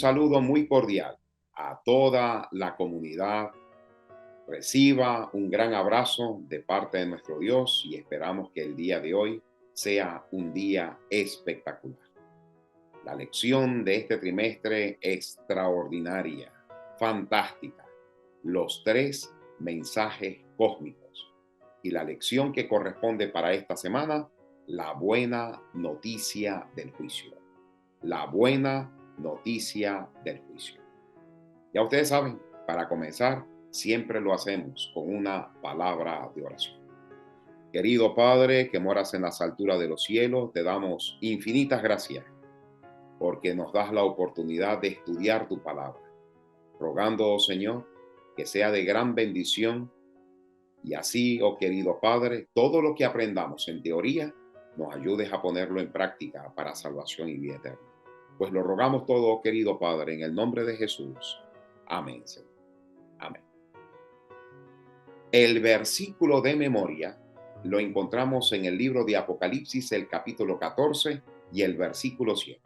saludo muy cordial a toda la comunidad. Reciba un gran abrazo de parte de nuestro Dios y esperamos que el día de hoy sea un día espectacular. La lección de este trimestre extraordinaria, fantástica, los tres mensajes cósmicos. Y la lección que corresponde para esta semana, la buena noticia del juicio. La buena noticia del juicio. Ya ustedes saben, para comenzar, siempre lo hacemos con una palabra de oración. Querido Padre, que moras en las alturas de los cielos, te damos infinitas gracias porque nos das la oportunidad de estudiar tu palabra, rogando, oh Señor, que sea de gran bendición y así, oh querido Padre, todo lo que aprendamos en teoría, nos ayudes a ponerlo en práctica para salvación y vida eterna. Pues lo rogamos todo, oh querido Padre, en el nombre de Jesús. Amén, Señor. Amén. El versículo de memoria lo encontramos en el libro de Apocalipsis, el capítulo 14 y el versículo 7.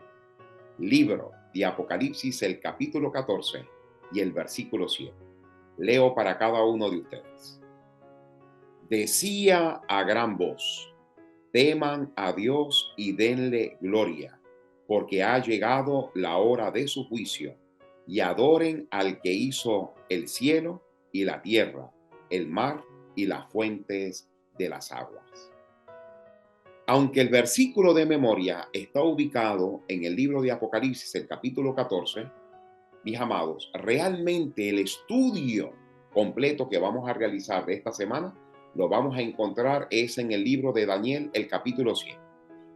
Libro de Apocalipsis, el capítulo 14 y el versículo 7. Leo para cada uno de ustedes. Decía a gran voz, teman a Dios y denle gloria, porque ha llegado la hora de su juicio, y adoren al que hizo el cielo y la tierra, el mar y las fuentes de las aguas. Aunque el versículo de memoria está ubicado en el libro de Apocalipsis, el capítulo 14, mis amados, realmente el estudio completo que vamos a realizar de esta semana lo vamos a encontrar es en el libro de Daniel, el capítulo 7,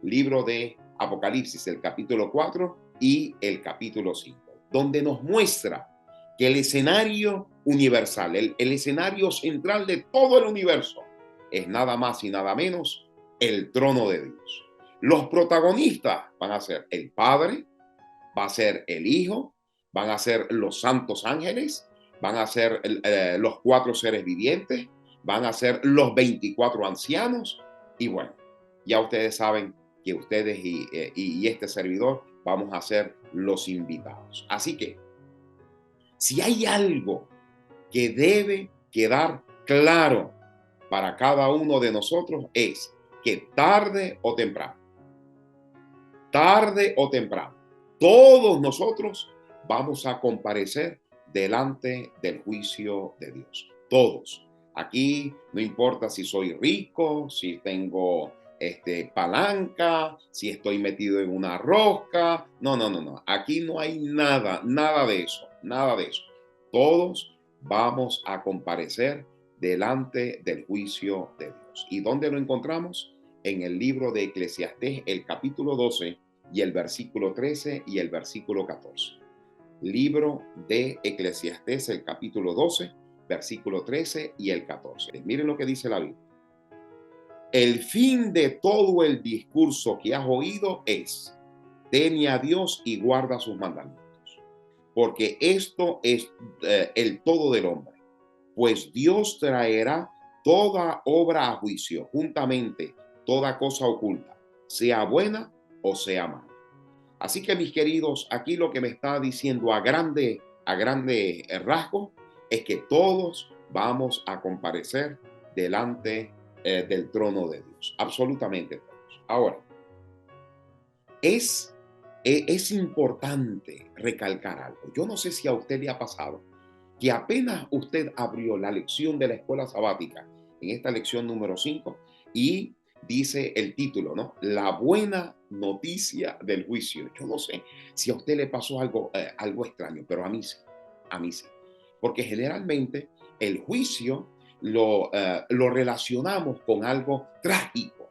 libro de Apocalipsis, el capítulo 4 y el capítulo 5, donde nos muestra que el escenario universal, el escenario central de todo el universo, es nada más y nada menos el trono de Dios. Los protagonistas van a ser el Padre, va a ser el Hijo, van a ser los santos ángeles, van a ser los 4 seres vivientes, van a ser los 24 ancianos y bueno, ya ustedes saben que ustedes y este servidor vamos a ser los invitados. Así que, si hay algo que debe quedar claro para cada uno de nosotros es que tarde o temprano, todos nosotros vamos a comparecer delante del juicio de Dios. Todos. Aquí no importa si soy rico, si tengo palanca, si estoy metido en una rosca. No. Aquí no hay nada de eso, nada de eso. Todos vamos a comparecer delante del juicio de Dios. ¿Y dónde lo encontramos? En el libro de Eclesiastés, el capítulo 12 y el versículo 13 y el versículo 14. Libro de Eclesiastés, el capítulo 12, versículo 13 y el 14. Miren lo que dice la Biblia. El fin de todo el discurso que has oído es: teme a Dios y guarda sus mandamientos, porque esto es el todo del hombre, pues Dios traerá toda obra a juicio, juntamente toda cosa oculta, sea buena o sea mala. Así que, mis queridos, aquí lo que me está diciendo a grande rasgo es que todos vamos a comparecer delante del trono de Dios, absolutamente todos. Ahora, es importante recalcar algo. Yo no sé si a usted le ha pasado que apenas usted abrió la lección de la escuela sabática, en esta lección número 5, y dice el título, ¿no? La buena noticia del juicio. Yo no sé si a usted le pasó algo extraño, pero a mí sí. Porque generalmente el juicio lo relacionamos con algo trágico,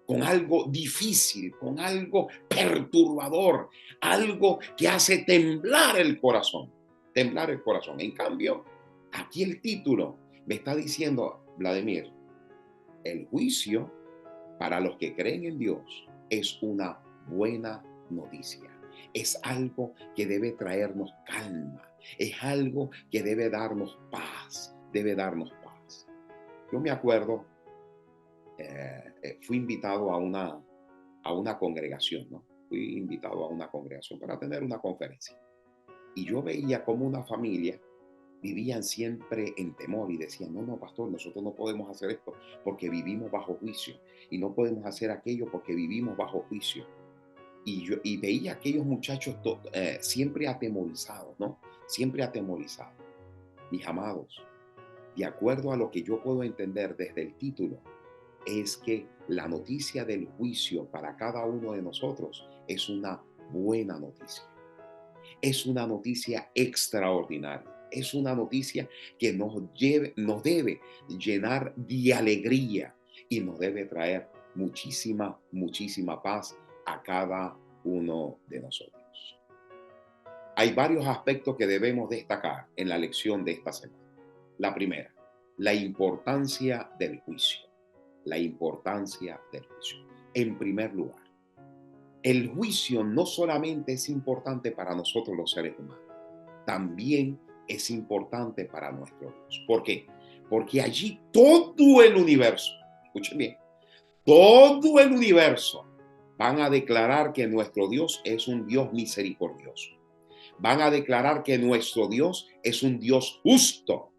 con algo difícil, con algo perturbador, algo que hace temblar el corazón. Temblar el corazón. En cambio, aquí el título me está diciendo, Vladimir, el juicio para los que creen en Dios es una buena noticia. Es algo que debe traernos calma. Es algo que debe darnos paz. Yo me acuerdo, fui invitado a una congregación, ¿no? Fui invitado a una congregación para tener una conferencia. Y yo veía como una familia vivían siempre en temor y decían, no, no, pastor, nosotros no podemos hacer esto porque vivimos bajo juicio y no podemos hacer aquello porque vivimos bajo juicio. Y veía a aquellos muchachos siempre atemorizados, ¿no? Siempre atemorizados. Mis amados, de acuerdo a lo que yo puedo entender desde el título, es que la noticia del juicio para cada uno de nosotros es una buena noticia. Es una noticia extraordinaria. Es una noticia que nos debe llenar de alegría y nos debe traer muchísima, muchísima paz a cada uno de nosotros. Hay varios aspectos que debemos destacar en la lección de esta semana. La primera, la importancia del juicio. La importancia del juicio. En primer lugar, el juicio no solamente es importante para nosotros los seres humanos, también es importante para nuestro Dios. ¿Por qué? Porque allí todo el universo, escuchen bien, todo el universo van a declarar que nuestro Dios es un Dios misericordioso. Van a declarar que nuestro Dios es un Dios justo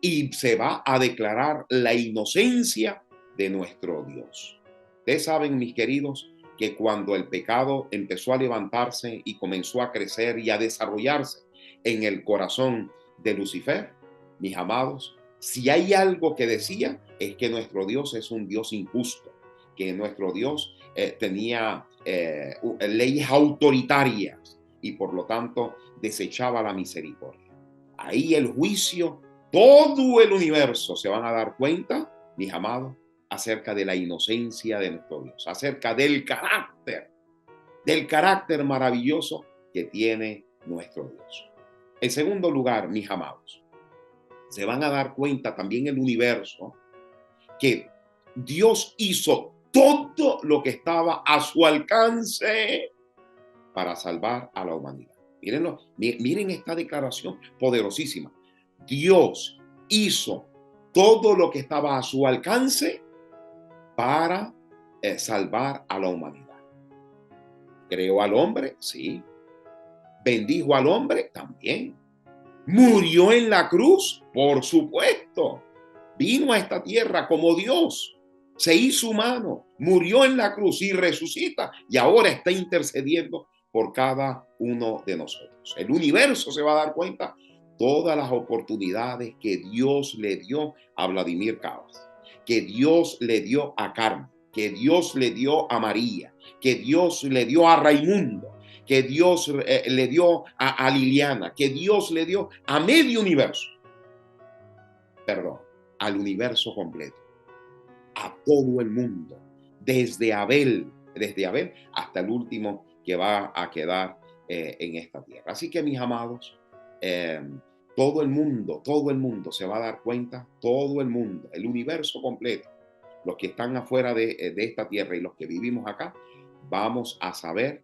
y se va a declarar la inocencia de nuestro Dios. Ustedes saben, mis queridos, que cuando el pecado empezó a levantarse y comenzó a crecer y a desarrollarse en el corazón de Lucifer, mis amados, si hay algo que decía es que nuestro Dios es un Dios injusto, que nuestro Dios tenía leyes autoritarias y por lo tanto desechaba la misericordia. Ahí el juicio, todo el universo se van a dar cuenta, mis amados, acerca de la inocencia de nuestro Dios, acerca del carácter maravilloso que tiene nuestro Dios. En segundo lugar, mis amados, se van a dar cuenta también el universo que Dios hizo todo lo que estaba a su alcance para salvar a la humanidad. Mírenlo, miren esta declaración poderosísima. Dios hizo todo lo que estaba a su alcance para salvar a la humanidad. ¿Creó al hombre? Sí. ¿Bendijo al hombre? También. ¿Murió en la cruz? Por supuesto. Vino a esta tierra como Dios. Se hizo humano, murió en la cruz y resucita y ahora está intercediendo por cada uno de nosotros. El universo se va a dar cuenta todas las oportunidades que Dios le dio a Vladimir Cabas, que Dios le dio a Carmen, que Dios le dio a María, que Dios le dio a Raimundo, que Dios le dio a Liliana, que Dios le dio a medio universo. Perdón, al universo completo, a todo el mundo, desde Abel hasta el último que va a quedar en esta tierra. Así que mis amados, todo el mundo se va a dar cuenta, todo el mundo, el universo completo, los que están afuera de esta tierra y los que vivimos acá, vamos a saber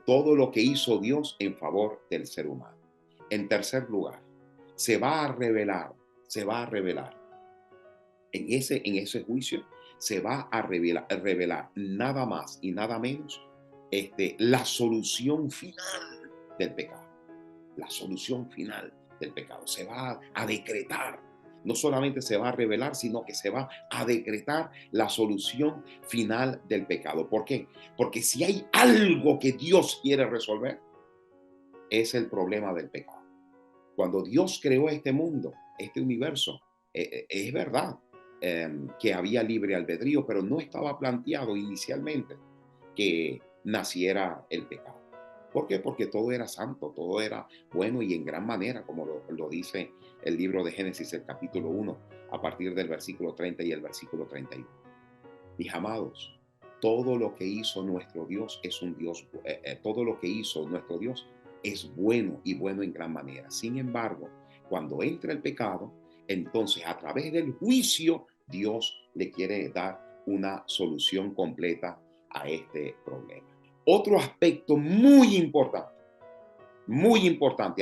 todo lo que hizo Dios en favor del ser humano. En tercer lugar, se va a revelar en ese juicio, se va a revelar nada más y nada menos la solución final del pecado. La solución final del pecado se va a decretar. No solamente se va a revelar, sino que se va a decretar la solución final del pecado. ¿Por qué? Porque si hay algo que Dios quiere resolver, es el problema del pecado. Cuando Dios creó este mundo, este universo, es verdad que había libre albedrío, pero no estaba planteado inicialmente que naciera el pecado. ¿Por qué? Porque todo era santo, todo era bueno y en gran manera, como lo dice el libro de Génesis, el capítulo 1, a partir del versículo 30 y el versículo 31. Mis amados, todo lo que hizo nuestro Dios es un Dios, todo lo que hizo nuestro Dios es bueno y bueno en gran manera. Sin embargo, cuando entra el pecado, entonces a través del juicio, Dios le quiere dar una solución completa a este problema. Otro aspecto muy importante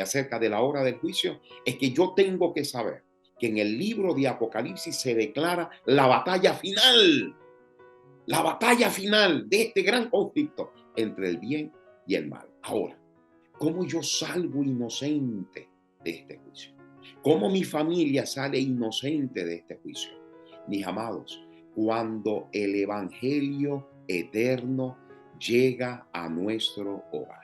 acerca de la hora del juicio es que yo tengo que saber que en el libro de Apocalipsis se declara la batalla final de este gran conflicto entre el bien y el mal. Ahora, ¿Cómo yo salgo inocente de este juicio? ¿Cómo mi familia sale inocente de este juicio? Mis amados, cuando el Evangelio eterno llega a nuestro hogar.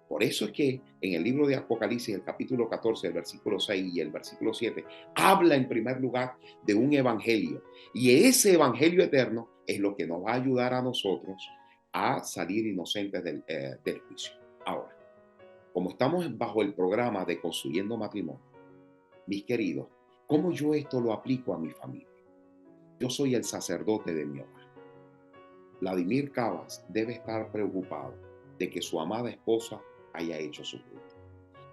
Por eso es que en el libro de Apocalipsis, el capítulo 14, el versículo 6 y el versículo 7, habla en primer lugar de un evangelio. Y ese evangelio eterno es lo que nos va a ayudar a nosotros a salir inocentes del juicio. Ahora, como estamos bajo el programa de Construyendo Matrimonio, mis queridos, ¿cómo yo esto lo aplico a mi familia? Yo soy el sacerdote de mi hogar. Vladimir Cabas debe estar preocupado de que su amada esposa haya hecho su culto.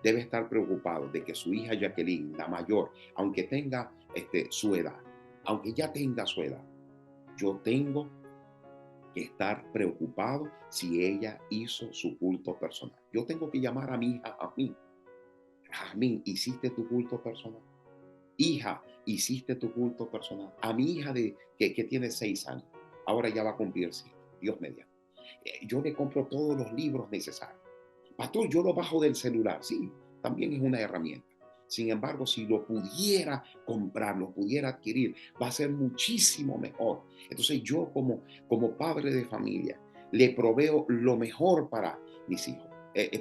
Debe estar preocupado de que su hija Jacqueline, la mayor, aunque tenga su edad, aunque ya tenga su edad, yo tengo que estar preocupado si ella hizo su culto personal. Yo tengo que llamar a mi hija, a mí. Jazmín, ¿hiciste tu culto personal? Hija, ¿hiciste tu culto personal? A mi hija que tiene 6 años, ahora ya va a cumplir 7, Dios mediante. Yo le compro todos los libros necesarios. Pastor, yo lo bajo del celular. Sí, también es una herramienta. Sin embargo, si lo pudiera comprar, lo pudiera adquirir, va a ser muchísimo mejor. Entonces yo como padre de familia le proveo lo mejor para mis hijos,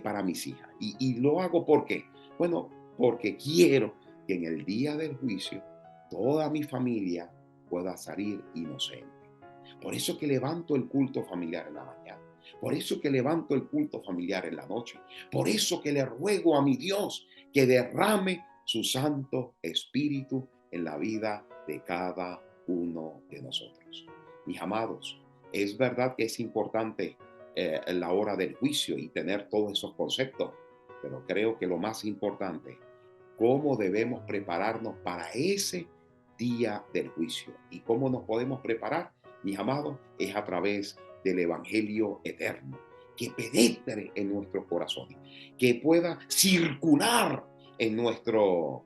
para mis hijas. Y lo hago porque, bueno, porque quiero que en el día del juicio toda mi familia pueda salir inocente. Por eso que levanto el culto familiar en la mañana. Por eso que levanto el culto familiar en la noche. Por eso que le ruego a mi Dios que derrame su Santo Espíritu en la vida de cada uno de nosotros. Mis amados, es verdad que es importante en la hora del juicio y tener todos esos conceptos, pero creo que lo más importante, cómo debemos prepararnos para ese día del juicio. ¿Y cómo nos podemos preparar, mis amados? Es a través del Evangelio eterno, que penetre en nuestros corazones, que pueda circular en nuestro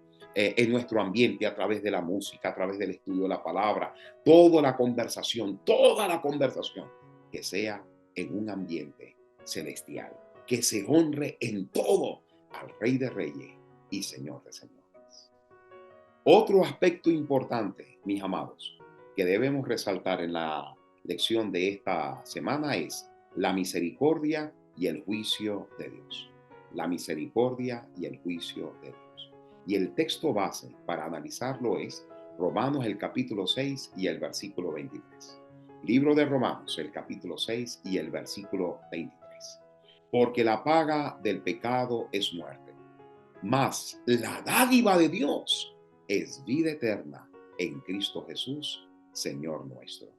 ambiente a través de la música, a través del estudio de la palabra, toda la conversación, que sea en un ambiente celestial, que se honre en todo al Rey de Reyes y Señor de Señores. Otro aspecto importante, mis amados, que debemos resaltar en la lección de esta semana es la misericordia y el juicio de Dios. La misericordia y el juicio de Dios. Y el texto base para analizarlo es Romanos el capítulo 6 y el versículo 23. Libro de Romanos, el capítulo 6 y el versículo 23. Porque la paga del pecado es muerte, mas la dádiva de Dios es vida eterna en Cristo Jesús, Señor nuestro.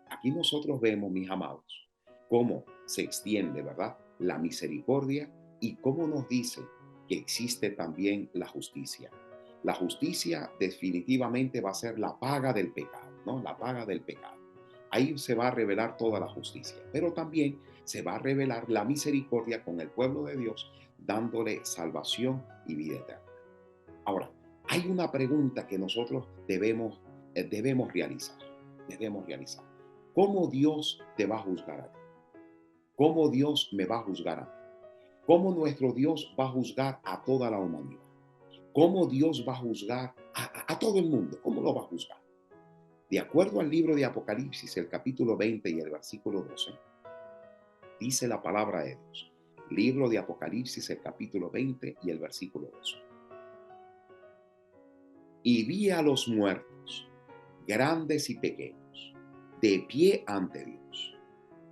Aquí nosotros vemos, mis amados, cómo se extiende, ¿verdad?, la misericordia y cómo nos dice que existe también la justicia. La justicia definitivamente va a ser la paga del pecado, ¿no? La paga del pecado. Ahí se va a revelar toda la justicia, pero también se va a revelar la misericordia con el pueblo de Dios, dándole salvación y vida eterna. Ahora, hay una pregunta que nosotros debemos realizar. Debemos realizar. ¿Cómo Dios te va a juzgar a ti? ¿Cómo Dios me va a juzgar a mí? ¿Cómo nuestro Dios va a juzgar a toda la humanidad? ¿Cómo Dios va a juzgar a todo el mundo? ¿Cómo lo va a juzgar? De acuerdo al libro de Apocalipsis, el capítulo 20 y el versículo 12, dice la palabra de Dios. Libro de Apocalipsis, el capítulo 20 y el versículo 12. Y vi a los muertos, grandes y pequeños, de pie ante Dios.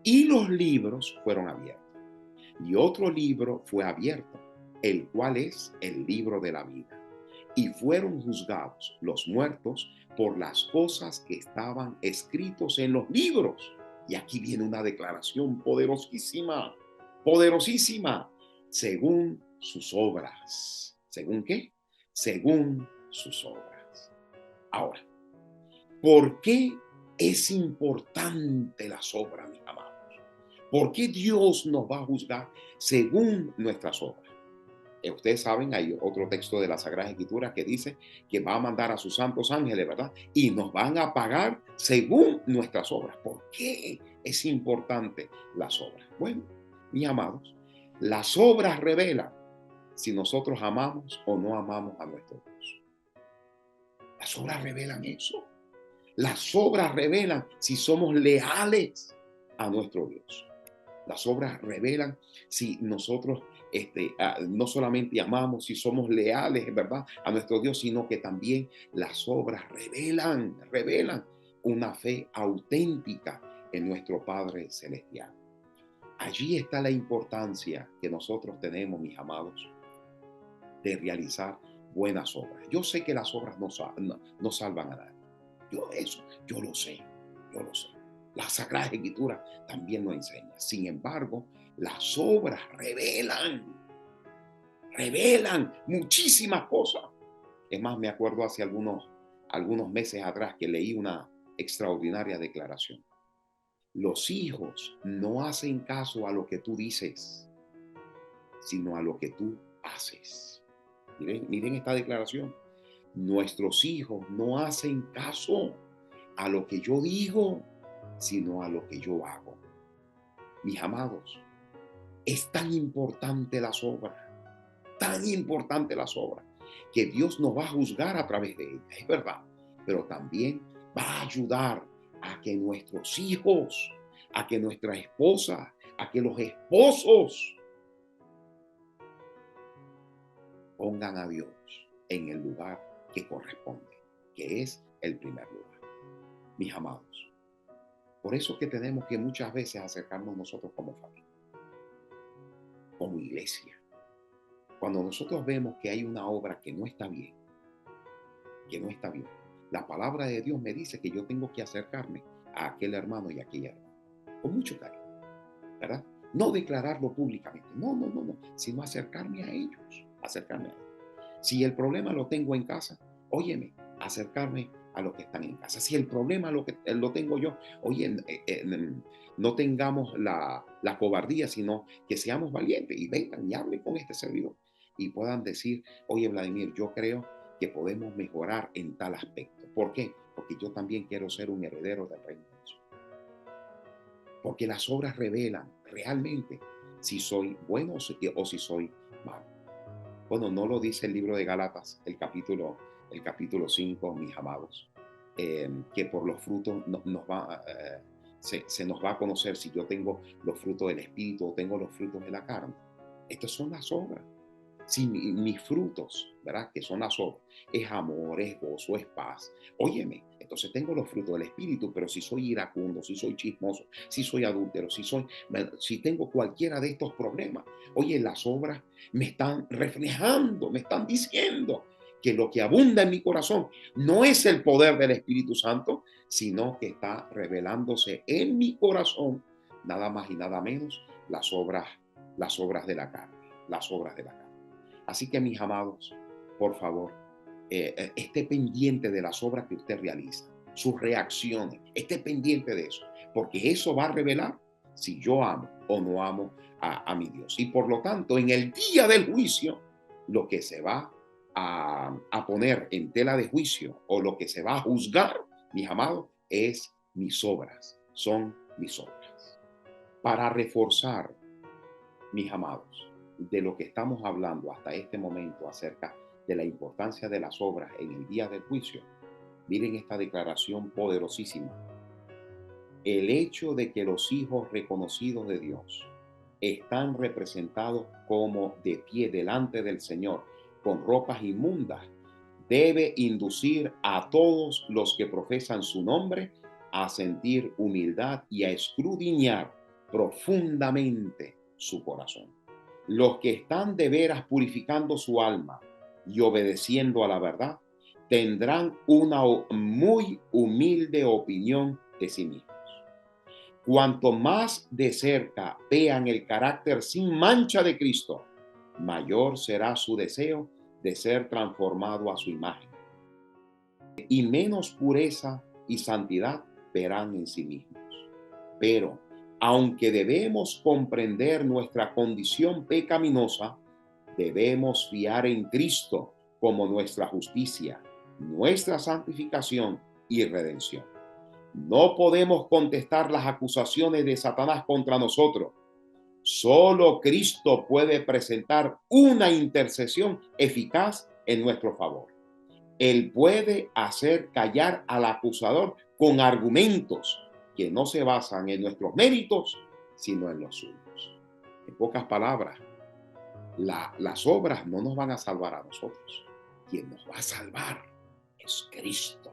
Y los libros fueron abiertos. Y otro libro fue abierto, el cual es el libro de la vida. Y fueron juzgados los muertos por las cosas que estaban escritos en los libros. Y aquí viene una declaración poderosísima, poderosísima, según sus obras. ¿Según qué? Según sus obras. Ahora, ¿por qué es importante las obras, mis amados? ¿Por qué Dios nos va a juzgar según nuestras obras? Ustedes saben, hay otro texto de la Sagrada Escritura que dice que va a mandar a sus santos ángeles, ¿verdad? Y nos van a pagar según nuestras obras. ¿Por qué es importante las obras? Bueno, mis amados, Las obras revelan si nosotros amamos o no amamos a nuestro Dios. Las obras revelan eso. Las obras revelan si somos leales a nuestro Dios. Las obras revelan si nosotros no solamente amamos, si somos leales, ¿verdad?, a nuestro Dios, sino que también las obras revelan una fe auténtica en nuestro Padre Celestial. Allí está la importancia que nosotros tenemos, mis amados, de realizar buenas obras. Yo sé que las obras no salvan a nadie. Yo lo sé. La Sagrada Escritura también lo enseña. Sin embargo, las obras revelan muchísimas cosas. Es más, me acuerdo hace algunos meses atrás que leí una extraordinaria declaración. Los hijos no hacen caso a lo que tú dices, sino a lo que tú haces. Miren esta declaración. Nuestros hijos no hacen caso a lo que yo digo, sino a lo que yo hago. Mis amados, es tan importante las obras, que Dios nos va a juzgar a través de ellas, es verdad, pero también va a ayudar a que nuestros hijos, a que nuestra esposa, a que los esposos pongan a Dios en el lugar que corresponde, que es el primer lugar. Mis amados, por eso que tenemos que muchas veces acercarnos nosotros como familia, como iglesia. Cuando nosotros vemos que hay una obra que no está bien, la palabra de Dios me dice que yo tengo que acercarme a aquel hermano y a aquella hermana, con mucho cariño, ¿verdad? No declararlo públicamente, no, sino acercarme a ellos. Si el problema lo tengo en casa, óyeme, acercarme a los que están en casa. Si el problema lo tengo yo, oye, no tengamos la cobardía, sino que seamos valientes y vengan y hablen con este servidor y puedan decir, oye, Vladimir, yo creo que podemos mejorar en tal aspecto. ¿Por qué? Porque yo también quiero ser un heredero del reino de Dios. Porque las obras revelan realmente si soy bueno o si soy malo. Bueno, no lo dice el libro de Gálatas, el capítulo 5, mis amados, que por los frutos se nos va a conocer si yo tengo los frutos del Espíritu o tengo los frutos de la carne. Estas son las obras. Si mis frutos, ¿verdad?, que son las obras, es amor, es gozo, es paz. Óyeme, entonces tengo los frutos del Espíritu, pero si soy iracundo, si soy chismoso, si soy adúltero, si tengo cualquiera de estos problemas, oye, las obras me están reflejando, me están diciendo que lo que abunda en mi corazón no es el poder del Espíritu Santo, sino que está revelándose en mi corazón nada más y nada menos las obras de la carne, Así que, mis amados, por favor, esté pendiente de las obras que usted realiza, sus reacciones, esté pendiente de eso, porque eso va a revelar si yo amo o no amo a mi Dios. Y por lo tanto, en el día del juicio, lo que se va a poner en tela de juicio o lo que se va a juzgar, mis amados, es mis obras, son mis obras. Para reforzar, mis amados, de lo que estamos hablando hasta este momento acerca de la importancia de las obras en el día del juicio, miren esta declaración poderosísima. El hecho de que los hijos reconocidos de Dios están representados como de pie delante del Señor con ropas inmundas debe inducir a todos los que profesan su nombre a sentir humildad y a escudriñar profundamente su corazón. Los que están de veras purificando su alma y obedeciendo a la verdad tendrán una muy humilde opinión de sí mismos. Cuanto más de cerca vean el carácter sin mancha de Cristo, mayor será su deseo de ser transformado a su imagen. Y menos pureza y santidad verán en sí mismos. Pero, aunque debemos comprender nuestra condición pecaminosa, debemos fiar en Cristo como nuestra justicia, nuestra santificación y redención. No podemos contestar las acusaciones de Satanás contra nosotros, Solo Cristo puede presentar una intercesión eficaz en nuestro favor. Él puede hacer callar al acusador con argumentos que no se basan en nuestros méritos, sino en los suyos. En pocas palabras, las obras no nos van a salvar a nosotros. Quien nos va a salvar es Cristo.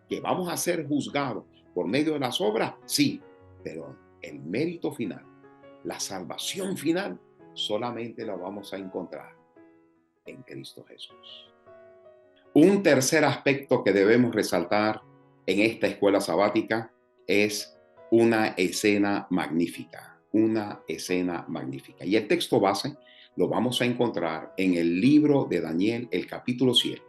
Que vamos a ser juzgados por medio de las obras, sí, pero el mérito final, la salvación final, solamente la vamos a encontrar en Cristo Jesús. Un tercer aspecto que debemos resaltar en esta escuela sabática es una escena magnífica, una escena magnífica. Y el texto base lo vamos a encontrar en el libro de Daniel, el capítulo 7,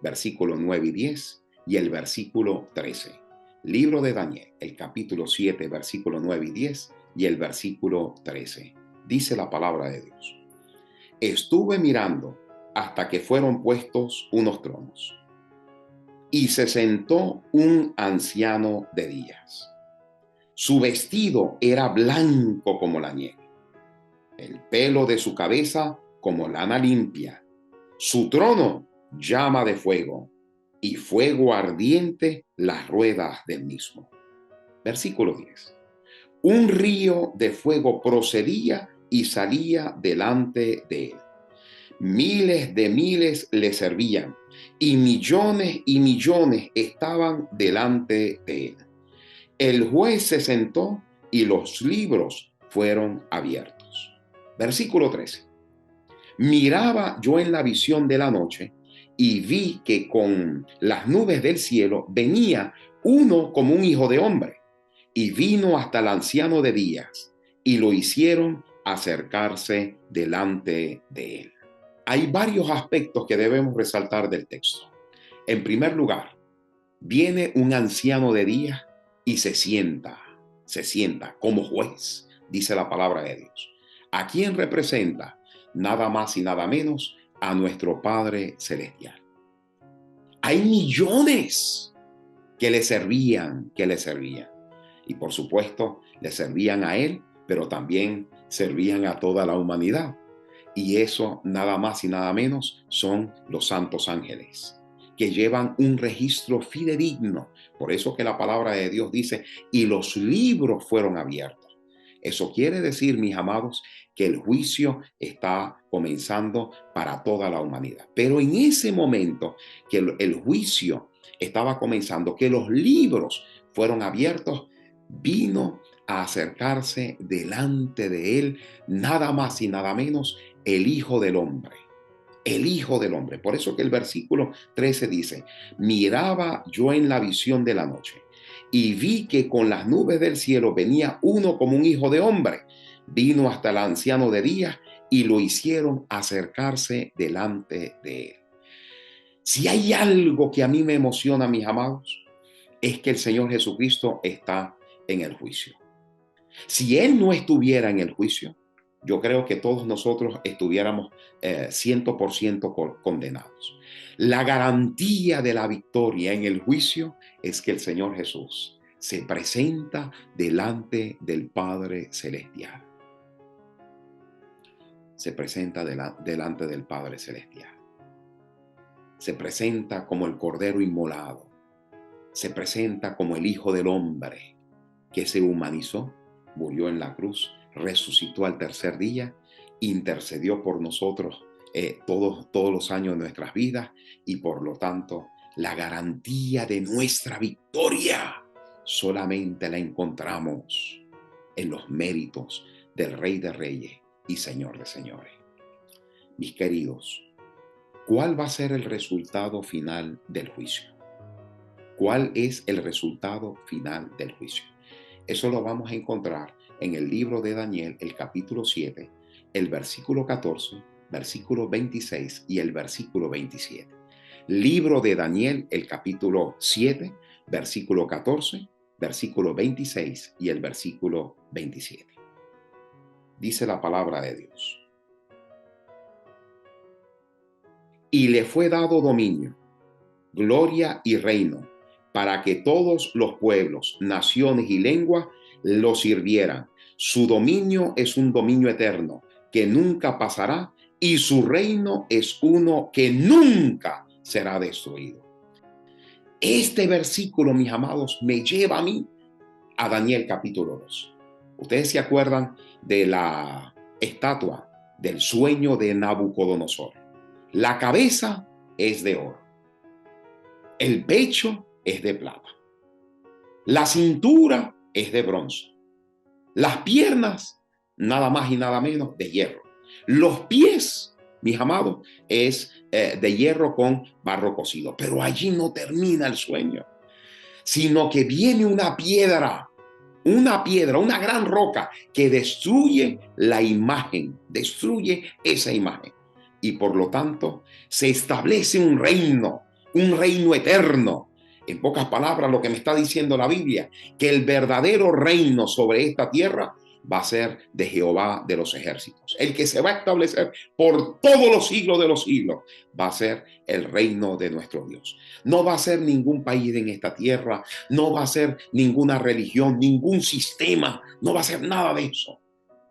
versículos 9 y 10 y el versículo 13. Libro de Daniel, el capítulo 7, versículo 9 y 10 y el versículo 13. Dice la palabra de Dios. Estuve mirando hasta que fueron puestos unos tronos, y se sentó un anciano de días. Su vestido era blanco como la nieve, el pelo de su cabeza como lana limpia, su trono llama de fuego, y fuego ardiente las ruedas del mismo. Versículo 10. Un río de fuego procedía y salía delante de él. Miles de miles le servían y millones estaban delante de él. El juez se sentó y los libros fueron abiertos. Versículo 13. Miraba yo en la visión de la noche y vi que con las nubes del cielo venía uno como un hijo de hombre, y vino hasta el anciano de días y lo hicieron acercarse delante de él. Hay varios aspectos que debemos resaltar del texto. En primer lugar, viene un anciano de días y se sienta como juez, dice la palabra de Dios. ¿A quién representa? Nada más y nada menos a nuestro Padre Celestial. Hay millones que le servían. Y por supuesto, le servían a él, pero también servían a toda la humanidad. Y eso nada más y nada menos son los santos ángeles, que llevan un registro fidedigno. Por eso que la palabra de Dios dice, y los libros fueron abiertos. Eso quiere decir, mis amados, que el juicio está comenzando para toda la humanidad. Pero en ese momento que el juicio estaba comenzando, que los libros fueron abiertos, vino a acercarse delante de él nada más y nada menos el Hijo del Hombre. El Hijo del Hombre. Por eso que el versículo 13 dice, miraba yo en la visión de la noche y vi que con las nubes del cielo venía uno como un hijo de hombre. Vino hasta el anciano de días y lo hicieron acercarse delante de él. Si hay algo que a mí me emociona, mis amados, es que el Señor Jesucristo está en el juicio. Si Él no estuviera en el juicio, yo creo que todos nosotros estuviéramos 100% condenados. La garantía de la victoria en el juicio es que el Señor Jesús se presenta delante del Padre Celestial. Se presenta delante del Padre Celestial. Se presenta como el Cordero inmolado. Se presenta como el Hijo del Hombre que se humanizó, murió en la cruz, resucitó al tercer día, intercedió por nosotros todos los años de nuestras vidas y por lo tanto la garantía de nuestra victoria solamente la encontramos en los méritos del Rey de Reyes y Señor de Señores. Mis queridos, ¿cuál va a ser el resultado final del juicio? ¿Cuál es el resultado final del juicio? Eso lo vamos a encontrar en el libro de Daniel, el capítulo 7, el versículo 14, versículo 26 y el versículo 27. Libro de Daniel, el capítulo 7, versículo 14, versículo 26 y el versículo 27. Dice la palabra de Dios. Y le fue dado dominio, gloria y reino, para que todos los pueblos, naciones y lenguas lo sirvieran. Su dominio es un dominio eterno que nunca pasará y su reino es uno que nunca será destruido. Este versículo, mis amados, me lleva a mí a Daniel capítulo 2. Ustedes se acuerdan de la estatua del sueño de Nabucodonosor. La cabeza es de oro, el pecho es de plata, la cintura es de bronce, las piernas nada más y nada menos de hierro, los pies, mis amados, es de hierro con barro cocido. Pero allí no termina el sueño, sino que viene una piedra, una gran roca que destruye la imagen, destruye esa imagen. Y por lo tanto se establece un reino eterno. En pocas palabras, lo que me está diciendo la Biblia, que el verdadero reino sobre esta tierra va a ser de Jehová de los ejércitos. El que se va a establecer por todos los siglos de los siglos va a ser el reino de nuestro Dios. No va a ser ningún país en esta tierra, no va a ser ninguna religión, ningún sistema, no va a ser nada de eso,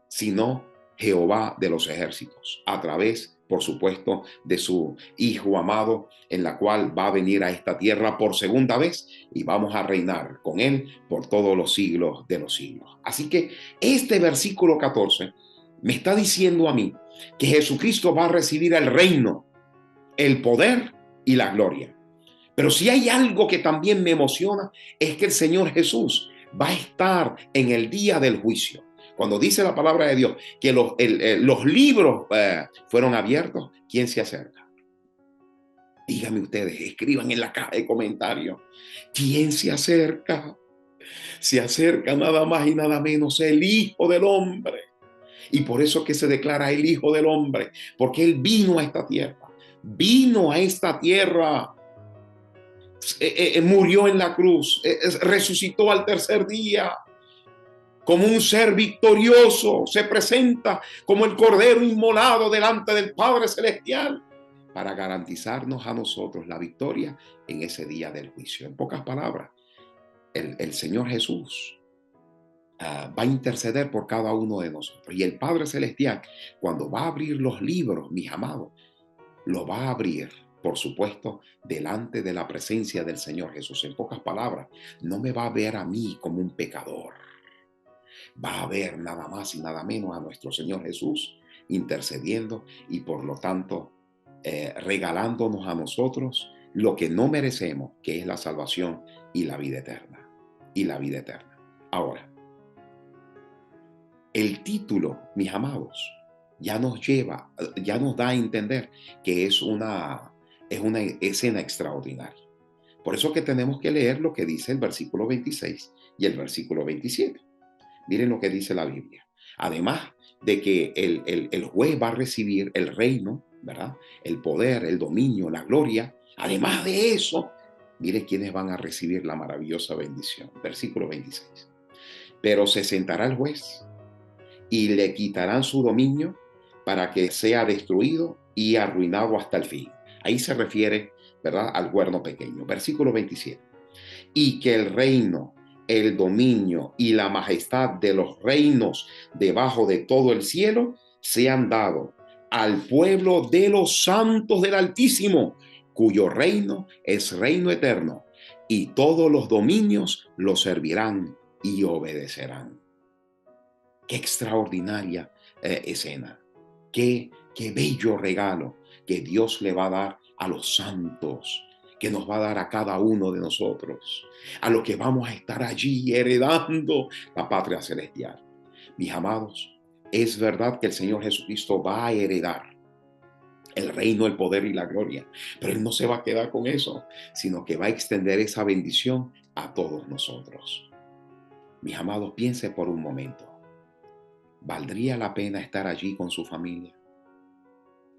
sino Jehová de los ejércitos, a través, por supuesto, de su Hijo amado, en la cual va a venir a esta tierra por segunda vez y vamos a reinar con él por todos los siglos de los siglos. Así que este versículo 14 me está diciendo a mí que Jesucristo va a recibir el reino, el poder y la gloria. Pero si hay algo que también me emociona, es que el Señor Jesús va a estar en el día del juicio. Cuando dice la palabra de Dios que los libros fueron abiertos, ¿quién se acerca? Díganme ustedes, escriban en la caja de comentarios. ¿Quién se acerca? Se acerca nada más y nada menos el Hijo del Hombre. Y por eso que se declara el Hijo del Hombre, porque Él vino a esta tierra. Vino a esta tierra. Murió en la cruz, resucitó al tercer día como un ser victorioso, se presenta como el Cordero inmolado delante del Padre Celestial para garantizarnos a nosotros la victoria en ese día del juicio. En pocas palabras, el Señor Jesús va a interceder por cada uno de nosotros. Y el Padre Celestial, cuando va a abrir los libros, mis amados, lo va a abrir, por supuesto, delante de la presencia del Señor Jesús. En pocas palabras, no me va a ver a mí como un pecador. Va a ver nada más y nada menos a nuestro Señor Jesús intercediendo y por lo tanto regalándonos a nosotros lo que no merecemos, que es la salvación y la vida eterna. Y la vida eterna. Ahora, el título, mis amados, ya nos da a entender que es una escena extraordinaria. Por eso que tenemos que leer lo que dice el versículo 26 y el versículo 27. Miren lo que dice la Biblia. Además de que el juez va a recibir el reino, ¿verdad? El poder, el dominio, la gloria. Además de eso, miren quiénes van a recibir la maravillosa bendición. Versículo 26. Pero se sentará el juez y le quitarán su dominio para que sea destruido y arruinado hasta el fin. Ahí se refiere, ¿verdad?, al cuerno pequeño. Versículo 27. Y que el reino, el dominio y la majestad de los reinos debajo de todo el cielo sean dados al pueblo de los santos del Altísimo, cuyo reino es reino eterno, y todos los dominios lo servirán y obedecerán. Qué extraordinaria escena. Qué bello regalo que Dios le va a dar a los santos, que nos va a dar a cada uno de nosotros, a los que vamos a estar allí heredando la patria celestial. Mis amados, es verdad que el Señor Jesucristo va a heredar el reino, el poder y la gloria, pero Él no se va a quedar con eso, sino que va a extender esa bendición a todos nosotros. Mis amados, piense por un momento. ¿Valdría la pena estar allí con su familia?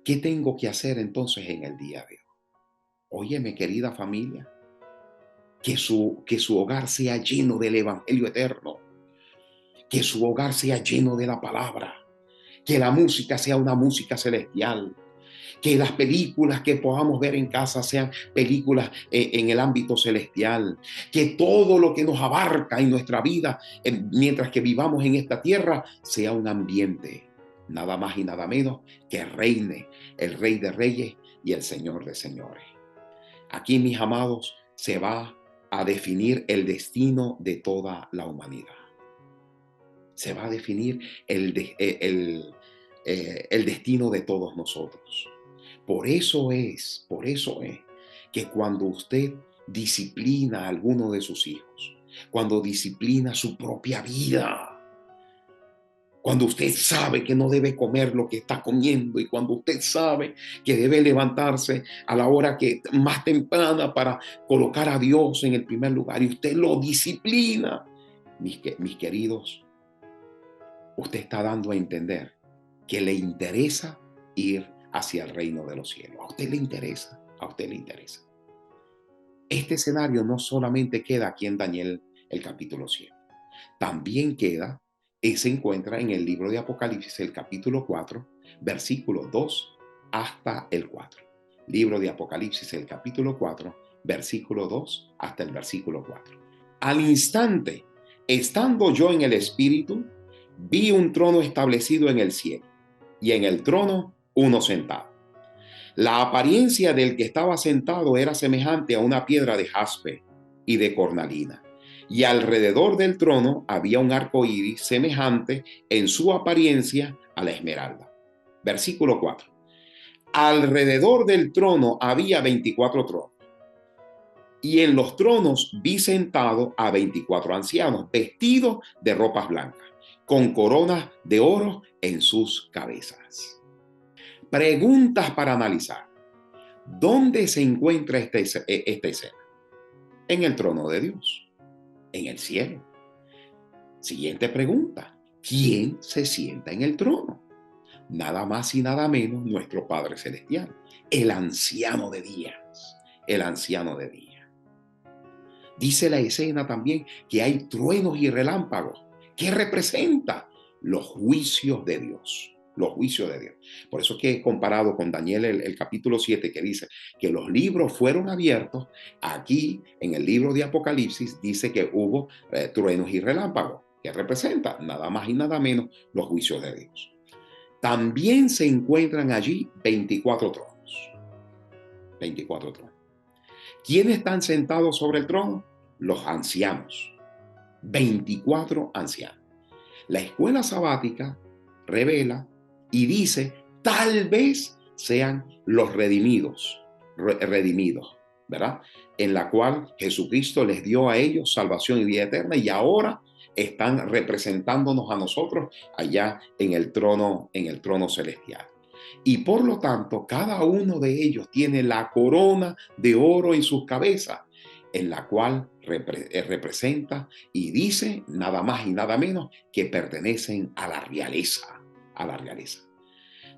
¿Qué tengo que hacer entonces en el día de hoy? Óyeme, querida familia, que su hogar sea lleno del Evangelio eterno, que su hogar sea lleno de la palabra, que la música sea una música celestial, Que las películas que podamos ver en casa sean películas en el ámbito celestial. Que todo lo que nos abarca en nuestra vida, mientras que vivamos en esta tierra, sea un ambiente, nada más y nada menos, que reine el Rey de Reyes y el Señor de Señores. Aquí, mis amados, se va a definir el destino de toda la humanidad. Se va a definir el destino de todos nosotros. Por eso es que cuando usted disciplina a alguno de sus hijos, cuando disciplina su propia vida, cuando usted sabe que no debe comer lo que está comiendo y cuando usted sabe que debe levantarse a la hora que más temprana para colocar a Dios en el primer lugar y usted lo disciplina, mis queridos, usted está dando a entender que le interesa ir hacia el reino de los cielos. A usted le interesa, a usted le interesa. Este escenario no solamente queda aquí en Daniel el capítulo 7, también queda y se encuentra en el libro de Apocalipsis el capítulo 4, versículo 2 hasta el 4. Libro de Apocalipsis el capítulo 4, versículo 2 hasta el versículo 4. Al instante, estando yo en el Espíritu, vi un trono establecido en el cielo y en el trono uno sentado. La apariencia del que estaba sentado era semejante a una piedra de jaspe y de cornalina, y alrededor del trono había un arco iris semejante en su apariencia a la esmeralda. Versículo 4. Alrededor del trono había 24 tronos, y en los tronos vi sentado a 24 ancianos, vestidos de ropas blancas, con coronas de oro en sus cabezas. Preguntas para analizar. ¿Dónde se encuentra esta escena? En el trono de Dios, en el cielo. Siguiente pregunta. ¿Quién se sienta en el trono? Nada más y nada menos nuestro Padre Celestial, el anciano de días, el anciano de días. Dice la escena también que hay truenos y relámpagos. ¿Qué representa? Los juicios de Dios. Los juicios de Dios. Por eso es que he comparado con Daniel el capítulo 7 que dice que los libros fueron abiertos. Aquí en el libro de Apocalipsis dice que hubo truenos y relámpagos. ¿Qué representa? Nada más y nada menos los juicios de Dios. También se encuentran allí 24 tronos. 24 tronos. ¿Quiénes están sentados sobre el trono? Los ancianos. 24 ancianos. La escuela sabática revela y dice, tal vez sean los redimidos, ¿verdad? En la cual Jesucristo les dio a ellos salvación y vida eterna y ahora están representándonos a nosotros allá en el trono celestial. Y por lo tanto, cada uno de ellos tiene la corona de oro en sus cabezas, en la cual representa y dice nada más y nada menos que pertenecen a la realeza, a la realeza.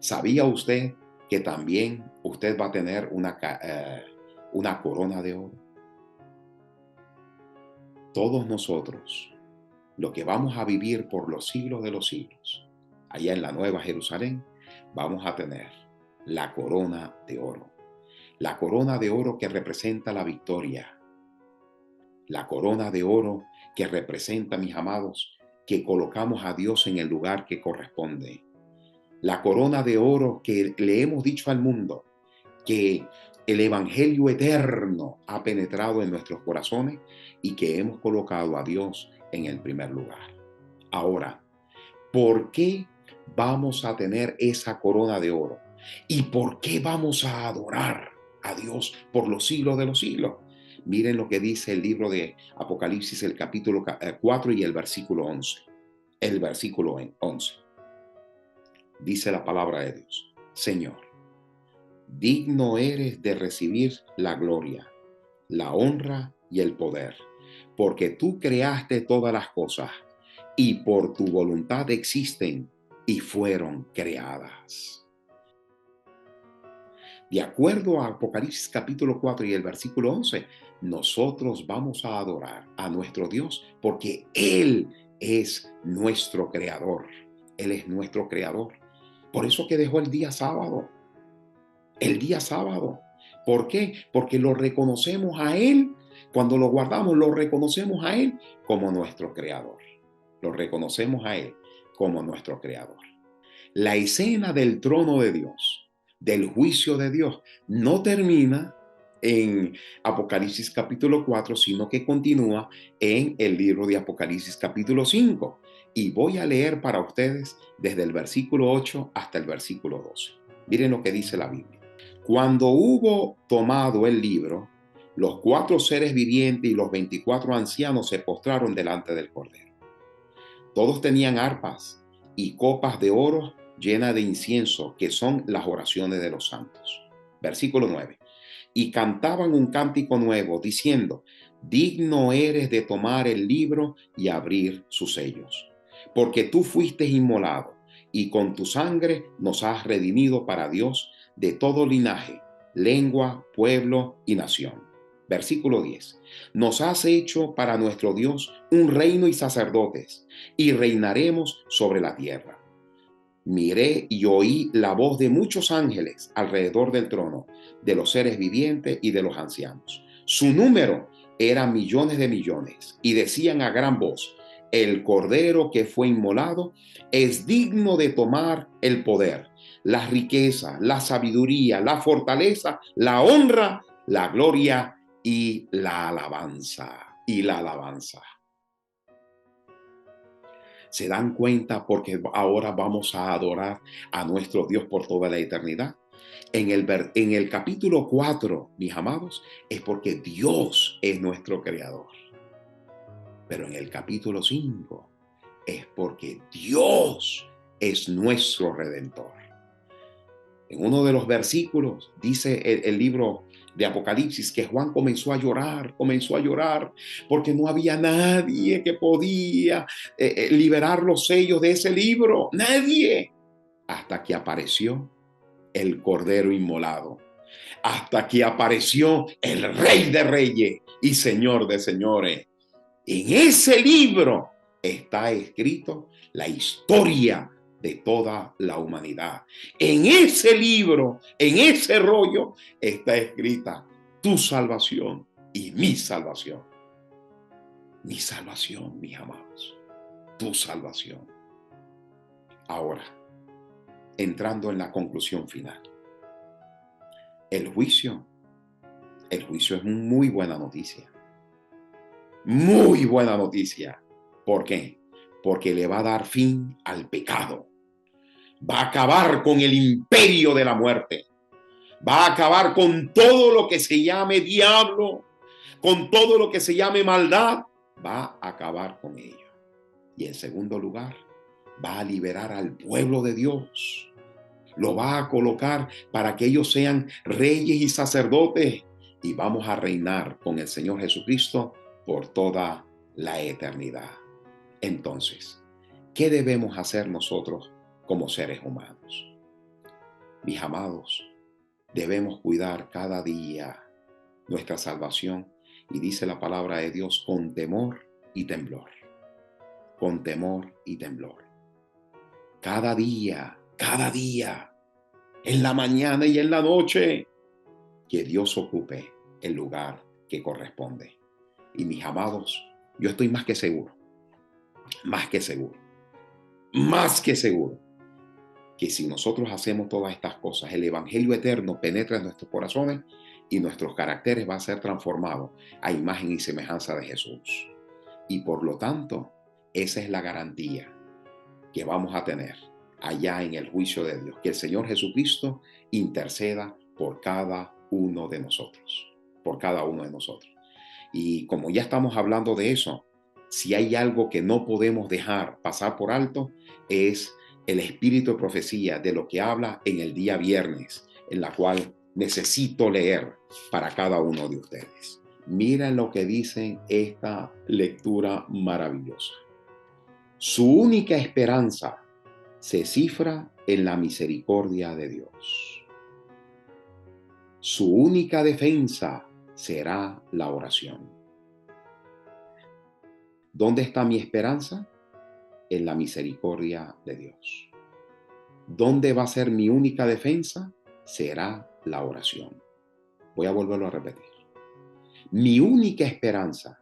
¿Sabía usted que también usted va a tener una corona de oro? Todos nosotros, lo que vamos a vivir por los siglos de los siglos, allá en la Nueva Jerusalén, vamos a tener la corona de oro. La corona de oro que representa la victoria. La corona de oro que representa, mis amados, que colocamos a Dios en el lugar que corresponde. La corona de oro que le hemos dicho al mundo que el evangelio eterno ha penetrado en nuestros corazones y que hemos colocado a Dios en el primer lugar. Ahora, ¿por qué vamos a tener esa corona de oro? ¿Y por qué vamos a adorar a Dios por los siglos de los siglos? Miren lo que dice el libro de Apocalipsis, el capítulo 4 y el versículo 11. El versículo 11. Dice la palabra de Dios. Señor, digno eres de recibir la gloria, la honra y el poder, porque tú creaste todas las cosas y por tu voluntad existen y fueron creadas. De acuerdo a Apocalipsis capítulo 4 y el versículo 11, nosotros vamos a adorar a nuestro Dios porque Él es nuestro creador. Él es nuestro creador. Por eso que dejó el día sábado. el día sábado. ¿Por qué? Porque lo reconocemos a Él. Cuando lo guardamos, lo reconocemos a Él como nuestro creador. Lo reconocemos a Él como nuestro creador. La escena del trono de Dios, del juicio de Dios, no termina en Apocalipsis capítulo 4, sino que continúa en el libro de Apocalipsis capítulo 5. Y voy a leer para ustedes desde el versículo 8 hasta el versículo 12. Miren lo que dice la Biblia. Cuando hubo tomado el libro, los 4 seres vivientes y los 24 ancianos se postraron delante del Cordero. Todos tenían arpas y copas de oro llenas de incienso, que son las oraciones de los santos. Versículo 9. Y cantaban un cántico nuevo, diciendo: digno eres de tomar el libro y abrir sus sellos, porque tú fuiste inmolado, y con tu sangre nos has redimido para Dios de todo linaje, lengua, pueblo y nación. Versículo 10. Nos has hecho para nuestro Dios un reino y sacerdotes, y reinaremos sobre la tierra. Miré y oí la voz de muchos ángeles alrededor del trono, de los seres vivientes y de los ancianos. Su número era millones de millones, y decían a gran voz: el Cordero que fue inmolado es digno de tomar el poder, la riqueza, la sabiduría, la fortaleza, la honra, la gloria y la alabanza. Y la alabanza. ¿Se dan cuenta? Porque ahora vamos a adorar a nuestro Dios por toda la eternidad. En el capítulo 4, mis amados, es porque Dios es nuestro creador. Pero en el capítulo 5 es porque Dios es nuestro redentor. En uno de los versículos dice el libro de Apocalipsis que Juan comenzó a llorar, porque no había nadie que podía liberar los sellos de ese libro, nadie, hasta que apareció el Cordero inmolado, hasta que apareció el Rey de Reyes y Señor de Señores. En ese libro está escrito la historia de toda la humanidad. En ese libro, en ese rollo, está escrita tu salvación y mi salvación. Mi salvación, mis amados. Tu salvación. Ahora, entrando en la conclusión final. El juicio es muy buena noticia. Muy buena noticia. ¿Por qué? Porque le va a dar fin al pecado. Va a acabar con el imperio de la muerte. Va a acabar con todo lo que se llame diablo, con todo lo que se llame maldad. Va a acabar con ello. Y en segundo lugar, va a liberar al pueblo de Dios. Lo va a colocar para que ellos sean reyes y sacerdotes. Y vamos a reinar con el Señor Jesucristo por toda la eternidad. Entonces, ¿qué debemos hacer nosotros como seres humanos? Mis amados, debemos cuidar cada día nuestra salvación, y dice la palabra de Dios, con temor y temblor. Con temor y temblor. Cada día, en la mañana y en la noche, que Dios ocupe el lugar que corresponde. Y mis amados, yo estoy más que seguro, que si nosotros hacemos todas estas cosas, el Evangelio eterno penetra en nuestros corazones y nuestros caracteres van a ser transformados a imagen y semejanza de Jesús. Y por lo tanto, esa es la garantía que vamos a tener allá en el juicio de Dios, que el Señor Jesucristo interceda por cada uno de nosotros, Y como ya estamos hablando de eso, si hay algo que no podemos dejar pasar por alto, es el espíritu de profecía de lo que habla en el día viernes, en la cual necesito leer para cada uno de ustedes. Mira lo que dice esta lectura maravillosa. Su única esperanza se cifra en la misericordia de Dios. Su única defensa será la oración. ¿Dónde está mi esperanza? En la misericordia de Dios. ¿Dónde va a ser mi única defensa? Será la oración. Voy a volverlo a repetir. Mi única esperanza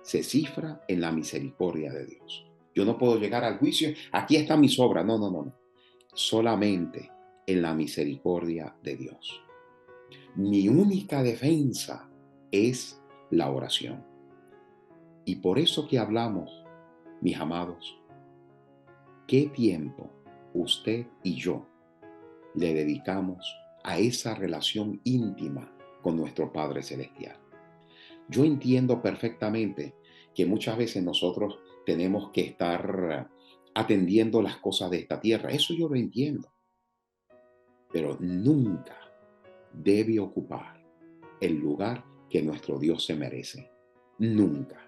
se cifra en la misericordia de Dios. Yo no puedo llegar al juicio, aquí está mi obras. No, no, no, no. Solamente en la misericordia de Dios. Mi única defensa es la oración. Y por eso que hablamos, mis amados, ¿qué tiempo usted y yo le dedicamos a esa relación íntima con nuestro Padre Celestial? Yo entiendo perfectamente que muchas veces nosotros tenemos que estar atendiendo las cosas de esta tierra. Eso yo lo entiendo. Pero nunca debe ocupar el lugar que nuestro Dios se merece. Nunca.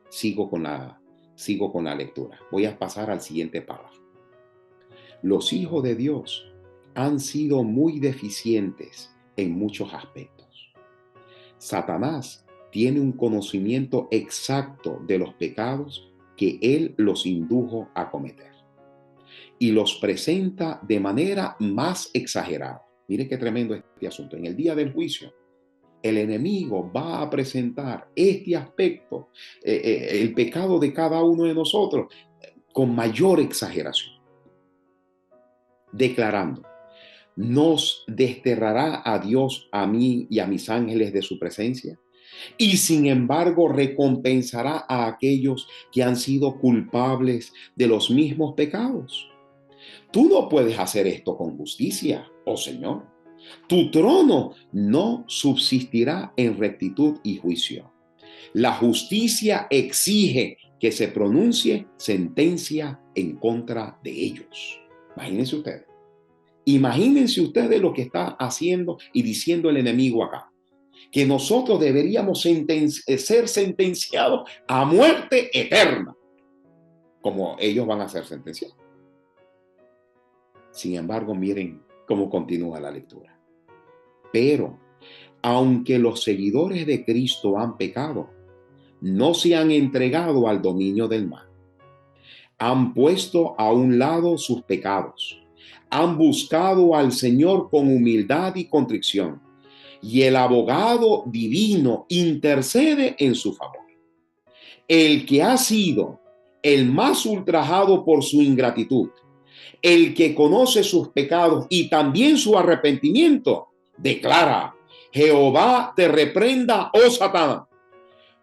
Sigo con la lectura. Voy a pasar al siguiente párrafo. Los hijos de Dios han sido muy deficientes en muchos aspectos. Satanás tiene un conocimiento exacto de los pecados que él los indujo a cometer y los presenta de manera más exagerada. Mire qué tremendo este asunto. En el día del juicio, el enemigo va a presentar este aspecto, el pecado de cada uno de nosotros, con mayor exageración, declarando: ¿nos desterrará a Dios, a mí y a mis ángeles de su presencia? Y sin embargo recompensará a aquellos que han sido culpables de los mismos pecados. Tú no puedes hacer esto con justicia, oh Señor. Tu trono no subsistirá en rectitud y juicio. La justicia exige que se pronuncie sentencia en contra de ellos. Imagínense ustedes. Imagínense ustedes lo que está haciendo y diciendo el enemigo acá. Que nosotros deberíamos ser sentenciados a muerte eterna, como ellos van a ser sentenciados. Sin embargo, miren cómo continúa la lectura. Pero, aunque los seguidores de Cristo han pecado, no se han entregado al dominio del mal. Han puesto a un lado sus pecados. Han buscado al Señor con humildad y contrición. Y el abogado divino intercede en su favor. El que ha sido el más ultrajado por su ingratitud, el que conoce sus pecados y también su arrepentimiento, declara: Jehová te reprenda, oh Satán.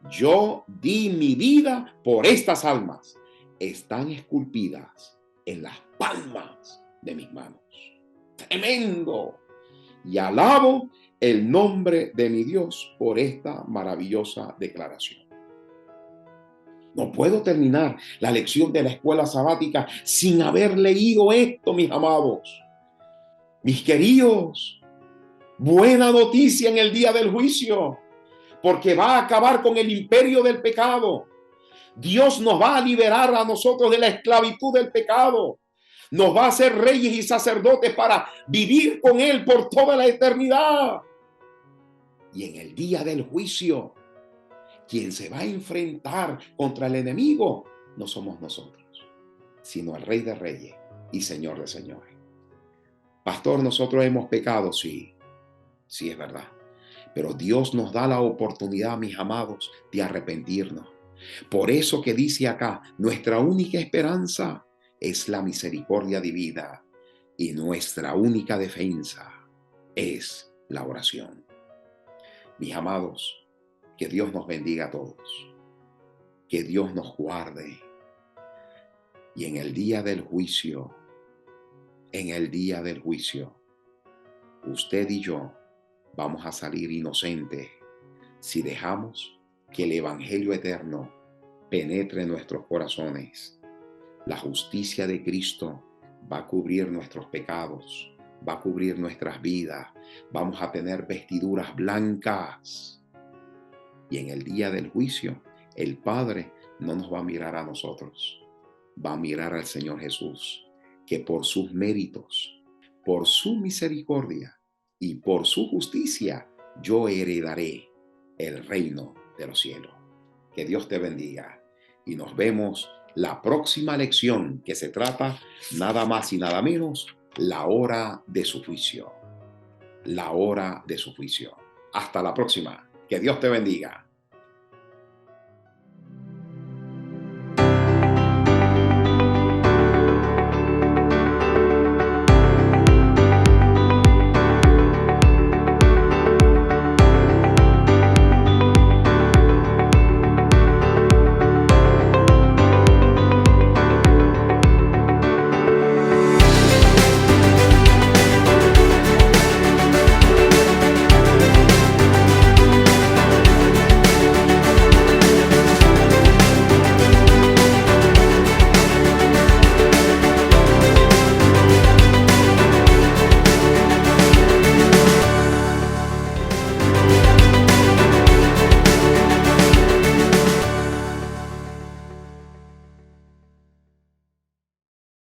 Yo di mi vida por estas almas. Están esculpidas en las palmas de mis manos. Tremendo. Y alabo el nombre de mi Dios por esta maravillosa declaración. No puedo terminar la lección de la escuela sabática sin haber leído esto, mis amados. Mis queridos, buena noticia en el día del juicio, porque va a acabar con el imperio del pecado. Dios nos va a liberar a nosotros de la esclavitud del pecado. Nos va a hacer reyes y sacerdotes para vivir con Él por toda la eternidad. Y en el día del juicio, quien se va a enfrentar contra el enemigo no somos nosotros, sino el Rey de Reyes y Señor de Señores. Pastor, nosotros hemos pecado, sí, sí es verdad. Pero Dios nos da la oportunidad, mis amados, de arrepentirnos. Por eso que dice acá, nuestra única esperanza es la misericordia divina y nuestra única defensa es la oración. Mis amados, que Dios nos bendiga a todos, que Dios nos guarde. Y en el día del juicio, usted y yo vamos a salir inocentes si dejamos que el Evangelio eterno penetre en nuestros corazones. La justicia de Cristo va a cubrir nuestros pecados, va a cubrir nuestras vidas. Vamos a tener vestiduras blancas. Y en el día del juicio, el Padre no nos va a mirar a nosotros, va a mirar al Señor Jesús, que por sus méritos, por su misericordia y por su justicia, yo heredaré el reino de los cielos. Que Dios te bendiga y nos vemos la próxima lección, que se trata nada más y nada menos la hora de su juicio. la hora de su juicio. Hasta la próxima. Que Dios te bendiga.